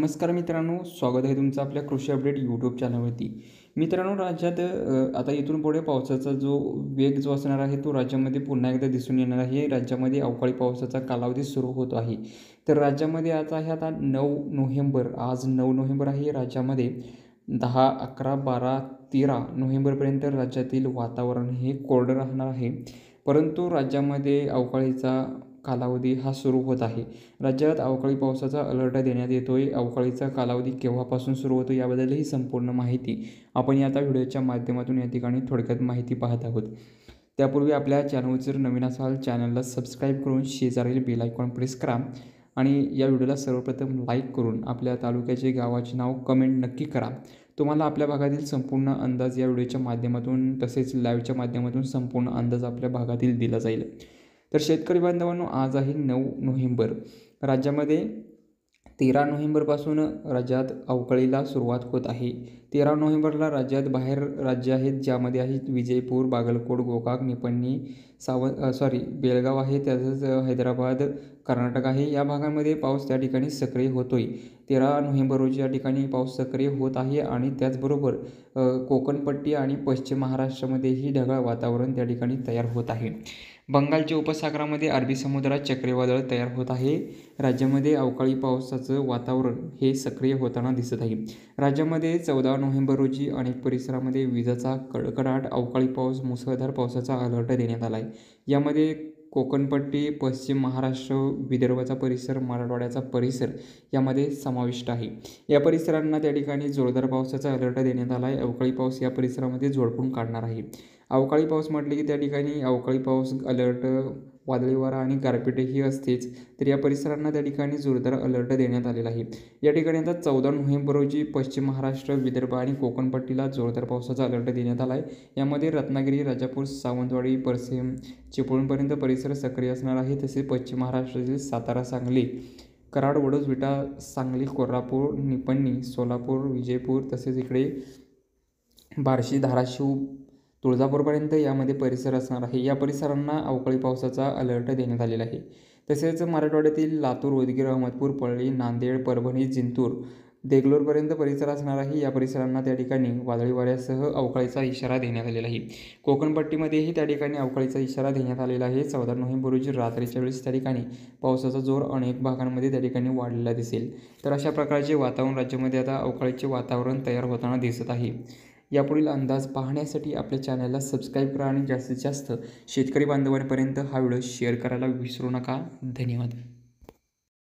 नमस्कार मित्रांनो, स्वागत आहे तुमचं आपल्या कृषी अपडेट यूट्यूब चॅनलवरती. मित्रांनो, राज्यात आता इथून पुढे पावसाचा जो वेग जो असणार आहे तो राज्यामध्ये पुन्हा एकदा दिसून येणार आहे. राज्यामध्ये अवकाळी पावसाचा कालावधी सुरू होतो आहे. तर राज्यामध्ये आता आहे 9 नोव्हेंबर, आज 9 नोव्हेंबर आहे. राज्यामध्ये 10, 11, 12, 13 नोव्हेंबरपर्यंत राज्यातील वातावरण हे कोरडं राहणार आहे. परंतु राज्यामध्ये अवकाळीचा कालावधी हा सुरू होत आहे. राज्यात अवकाळी पावसाचा अलर्ट देण्यात येतोय. अवकाळीचा कालावधी केव्हापासून सुरू होतो याबद्दल ही संपूर्ण माहिती आपण या आता व्हिडिओच्या माध्यमातून या ठिकाणी थोडक्यात माहिती पाहत आहोत. त्यापूर्वी आपल्या चॅनलवर जर नवीन असाल चॅनलला सबस्क्राईब करून शेजारील बेल आयकॉन प्रेस करा आणि या व्हिडिओला सर्वप्रथम लाईक करून आपल्या तालुक्याचे गावाचे नाव कमेंट नक्की करा. तुम्हाला आपल्या भागातील संपूर्ण अंदाज या व्हिडिओच्या माध्यमातून तसेच लाईव्हच्या माध्यमातून संपूर्ण अंदाज आपल्या भागातील दिला जाईल. तर शेतकरी बांधवांनो, आज आहे 9 नोव्हेंबर. राज्यामध्ये 13 नोव्हेंबरपासून राज्यात अवकाळीला सुरुवात होत आहे. 13 नोव्हेंबरला राज्यात बाहेर राज्य आहेत, ज्यामध्ये आहेत विजयपूर, बागलकोट, गोकाक, निपाणी, बेळगाव आहे, त्यातच हैदराबाद, कर्नाटक आहे. या भागांमध्ये पाऊस त्या ठिकाणी सक्रिय होतोय. 13 नोव्हेंबर रोजी या ठिकाणी पाऊस सक्रिय होत आहे आणि त्याचबरोबर कोकणपट्टी आणि पश्चिम महाराष्ट्रामध्येही ढगाळ वातावरण त्या ठिकाणी तयार होत आहे. बंगालच्या उपसागरामध्ये अरबी समुद्रात चक्रीवादळ तयार होत आहे. राज्यामध्ये अवकाळी पावसाचं वातावरण हे सक्रिय होताना दिसत आहे. राज्यामध्ये 14 नोव्हेंबर रोजी अनेक परिसरामध्ये विजांचा कडकडाट, अवकाळी पाऊस, मुसळधार पावसाचा अलर्ट देण्यात आला आहे. यामध्ये कोकणपट्टी, पश्चिम महाराष्ट्र, विदर्भाचा परिसर, मराठवाड्याचा परिसर यामध्ये समाविष्ट आहे. या परिसरांना त्या ठिकाणी जोरदार पावसाचा अलर्ट देण्यात आला आहे. अवकाळी पाऊस या परिसरामध्ये झोडपून काढणार आहे. अवकाळी पाऊस म्हटले की त्या ठिकाणी अवकाळी पाऊस अलर्ट, वादळी वारा आणि गारपीटही असतेच. तर या परिसरांना त्या ठिकाणी जोरदार अलर्ट देण्यात आलेला आहे. या ठिकाणी आता 14 नोव्हेंबर रोजी पश्चिम महाराष्ट्र, विदर्भ आणि कोकणपट्टीला जोरदार पावसाचा अलर्ट देण्यात आला आहे. यामध्ये रत्नागिरी, राजापूर, सावंतवाडी, परसेम, चिपळूणपर्यंत परिसर सक्रिय असणार आहे. तसेच पश्चिम महाराष्ट्रातील सातारा, सांगली, कराड, वडोद, विटा, सांगली, कोल्हापूर, निपाणी, सोलापूर, विजयपूर तसेच इकडे बार्शी, धाराशिव, तुळजापूरपर्यंत यामध्ये परिसर असणार आहे. या परिसरांना अवकाळी पावसाचा अलर्ट देण्यात आलेला आहे. तसेच मराठवाड्यातील लातूर, उदगीर, अहमदपूर, परळी, नांदेड, परभणी, जिंतूर, देगलूरपर्यंत परिसर असणार आहे. या परिसरांना त्या ठिकाणी वादळी वाऱ्यासह अवकाळीचा इशारा देण्यात आलेला आहे. कोकणपट्टीमध्येही त्या ठिकाणी अवकाळीचा इशारा देण्यात आलेला आहे. 14 नोव्हेंबर रोजी रात्रीच्या वेळेस त्या ठिकाणी पावसाचा जोर अनेक भागांमध्ये त्या ठिकाणी वाढलेला दिसेल. तर अशा प्रकारचे वातावरण राज्यामध्ये आता अवकाळीचे वातावरण तयार होताना दिसत आहे. यापुढील अंदाज पाहण्यासाठी आपल्या चॅनलला सबस्क्राईब करा आणि जास्तीत जास्त शेतकरी बांधवांपर्यंत हा व्हिडिओ शेअर करायला विसरू नका. धन्यवाद.